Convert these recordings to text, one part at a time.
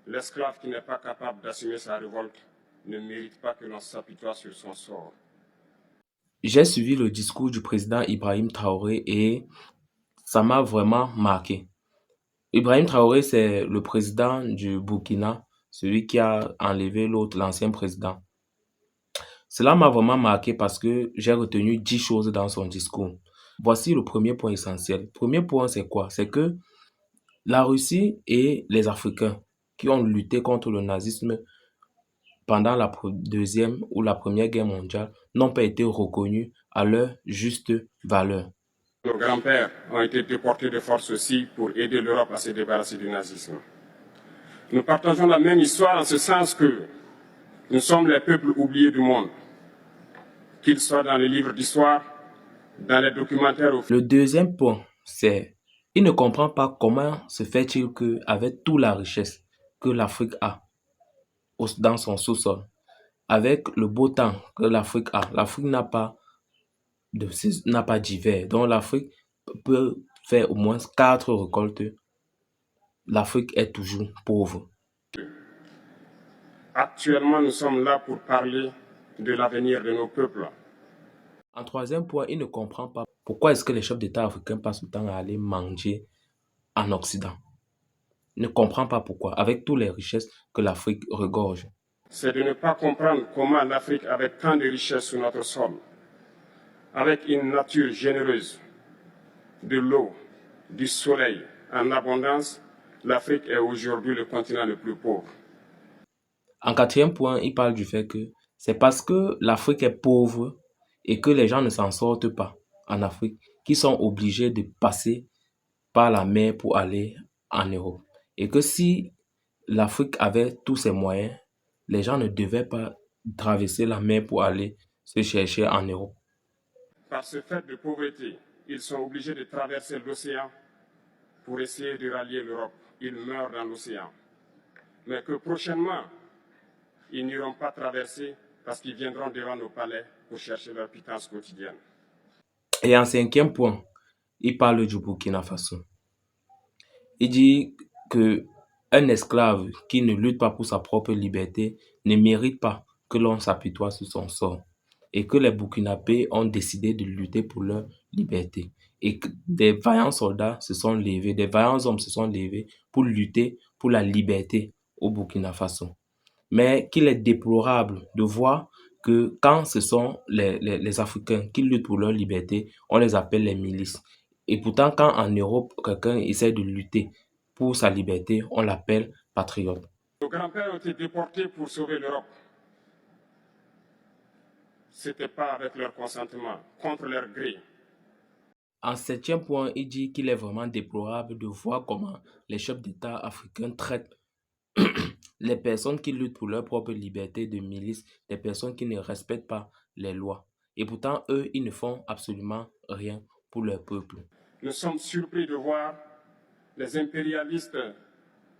L'esclave qui n'est pas capable d'assumer sa révolte ne mérite pas que l'on s'apitoie sur son sort. J'ai suivi le discours du président Ibrahim Traoré et ça m'a vraiment marqué. Ibrahim Traoré, c'est le président du Burkina, celui qui a enlevé l'autre, l'ancien président. Cela m'a vraiment marqué parce que j'ai retenu 10 choses dans son discours. Voici le premier point essentiel. Le premier point, c'est quoi? C'est que la Russie et les Africains qui ont lutté contre le nazisme pendant la deuxième ou la première guerre mondiale n'ont pas été reconnus à leur juste valeur. Nos grands-pères ont été déportés de force aussi pour aider l'Europe à se débarrasser du nazisme. Nous partageons la même histoire en ce sens que nous sommes les peuples oubliés du monde, qu'ils soient dans les livres d'histoire, dans les documentaires. Le deuxième point, c'est il ne comprend pas comment se fait-il que, avec toute la richesse que l'Afrique a dans son sous-sol, avec le beau temps que l'Afrique a, l'Afrique n'a pas d'hiver. Donc l'Afrique peut faire au moins 4 récoltes. L'Afrique est toujours pauvre. Actuellement, nous sommes là pour parler de l'avenir de nos peuples. En troisième point, il ne comprend pas pourquoi est-ce que les chefs d'État africains passent le temps à aller manger en Occident. Il ne comprend pas pourquoi, avec toutes les richesses que l'Afrique regorge. C'est de ne pas comprendre comment l'Afrique, avec tant de richesses sur notre sol, avec une nature généreuse, de l'eau, du soleil en abondance, l'Afrique est aujourd'hui le continent le plus pauvre. En quatrième point, il parle du fait que c'est parce que l'Afrique est pauvre et que les gens ne s'en sortent pas en Afrique qu'ils sont obligés de passer par la mer pour aller en Europe. Et que si l'Afrique avait tous ses moyens, les gens ne devaient pas traverser la mer pour aller se chercher en Europe. Par ce fait de pauvreté, ils sont obligés de traverser l'océan pour essayer de rallier l'Europe. Ils meurent dans l'océan. Mais que prochainement, ils n'iront pas traverser parce qu'ils viendront devant nos palais pour chercher leur pitance quotidienne. Et en cinquième point, il parle du Burkina Faso. Il dit que un esclave qui ne lutte pas pour sa propre liberté ne mérite pas que l'on s'apitoie sur son sort et que les Burkinabés ont décidé de lutter pour leur liberté et que des vaillants soldats se sont levés, des vaillants hommes se sont levés pour lutter pour la liberté au Burkina Faso. Mais qu'il est déplorable de voir que quand ce sont les Africains qui luttent pour leur liberté, on les appelle les milices. Et pourtant, quand en Europe, quelqu'un essaie de lutter pour sa liberté, on l'appelle patriote. Nos grands-pères ont été déportés pour sauver l'Europe. Ce n'était pas avec leur consentement, contre leur gré. En septième point, il dit qu'il est vraiment déplorable de voir comment les chefs d'État africains traitent les personnes qui luttent pour leur propre liberté de milice, des personnes qui ne respectent pas les lois. Et pourtant, eux, ils ne font absolument rien pour leur peuple. Nous sommes surpris de voir les impérialistes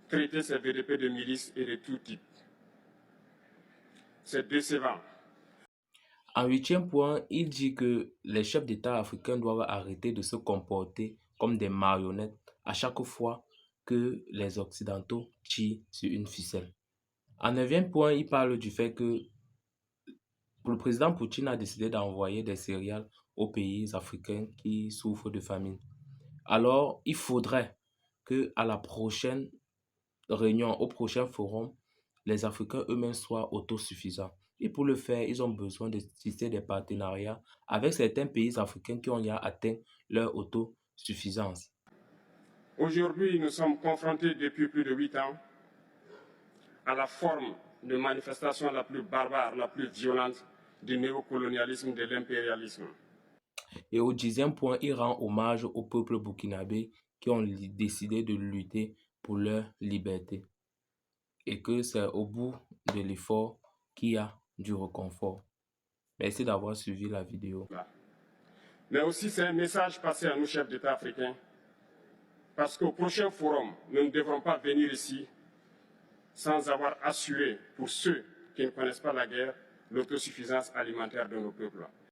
traiter ces VDP de milices et de tout type. C'est décevant. En huitième point, il dit que les chefs d'État africains doivent arrêter de se comporter comme des marionnettes à chaque fois que les Occidentaux tirent sur une ficelle. En neuvième point, il parle du fait que le président Poutine a décidé d'envoyer des céréales aux pays africains qui souffrent de famine. Alors, il faudrait que à la prochaine réunion, au prochain forum, les Africains eux-mêmes soient autosuffisants. Et pour le faire, ils ont besoin de tisser des partenariats avec certains pays africains qui ont déjà atteint leur autosuffisance. Aujourd'hui, nous sommes confrontés depuis plus de 8 ans à la forme de manifestation la plus barbare, la plus violente du néocolonialisme, de l'impérialisme. Et au dixième point, il rend hommage au peuple burkinabé qui ont décidé de lutter pour leur liberté. Et que c'est au bout de l'effort qu'il y a du réconfort. Merci d'avoir suivi la vidéo. Mais aussi, c'est un message passé à nos chefs d'État africains, parce qu'au prochain forum, nous ne devrons pas venir ici sans avoir assuré, pour ceux qui ne connaissent pas la guerre, l'autosuffisance alimentaire de nos peuples.